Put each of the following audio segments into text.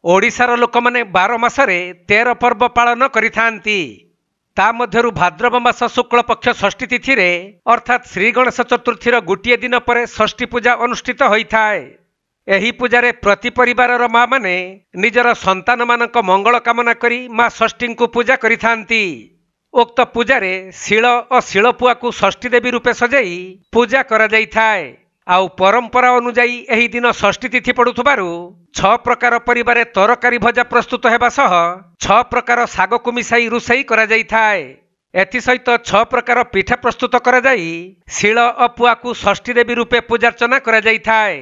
ओडिशार लोक मैंने 12 मासरे 13 पर्व पालन करिथांती। ता मध्यरु भाद्रव मास शुक्ल पक्ष षष्ठी तिथि रे अर्थात श्री गणेश चतुर्थीर गोटे दिन पर षष्ठी पूजा अनुष्ठित होता है। एही पूजारे प्रति परिवारर माँ माने निजर संतान मानक मंगल कामना करी माँ षष्ठी को पूजा करिथांती। उक्त पूजारे शिल और शिलपुआ को षष्ठी देवी रूपे सजाई पूजा करा जाइथाए। आउ परंपरा अनुजाई एही दिन षष्ठी तिथि पड़ुथबारु 6 प्रकार परिवारे तरकारी भजा प्रस्तुत हेबा सह 6 प्रकार साग को मिसाई रुसई करा जाइथाए। एथि सहित 6 प्रकार पिठा प्रस्तुत करा जाई शिल और पुआ को षष्ठी देवी रूपे पूजार्चना करा जाइथाए।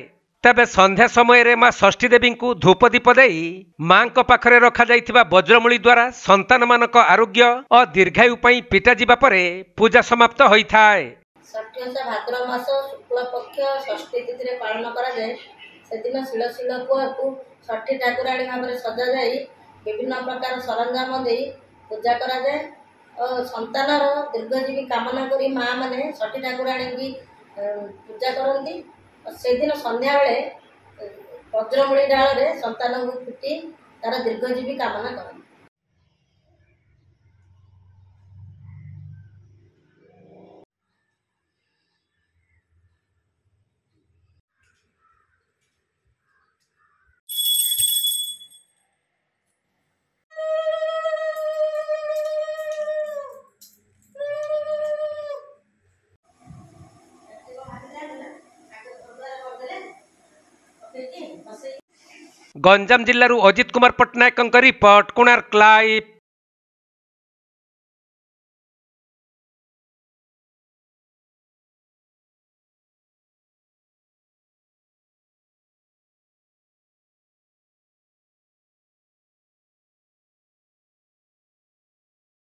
तबे संध्या समय रे माँ षष्ठी देवी को धूप दीप देई माँ पाखरे रखा जाइथिबा वज्रमूली द्वारा संतान मानक आरोग्य और दीर्घायु पई पिटा जिबा परे पूजा समाप्त होइथाए। षष्ठी ओषा भाद्रव मास शुक्ल पक्ष षष्ठी तिथि पालन करा जाए। से दिन शिल शिलपुआ को षष्ठी ठाकुराणी भाव सजा जाए विभिन्न प्रकार सरंजाम दे पूजा करा जाए और संतानर दीर्घजीवी कामना करी माँ माने षष्ठी ठाकुराणी की पूजा करती। से दिन संध्या बेले वज्रमूली डाल रे संतान को फुटी तार दीर्घजीवी कामना करती। गंजाम जिल्लारू अजित कुमार पट्टनायक रिपोर्ट कोणार्क लाइव।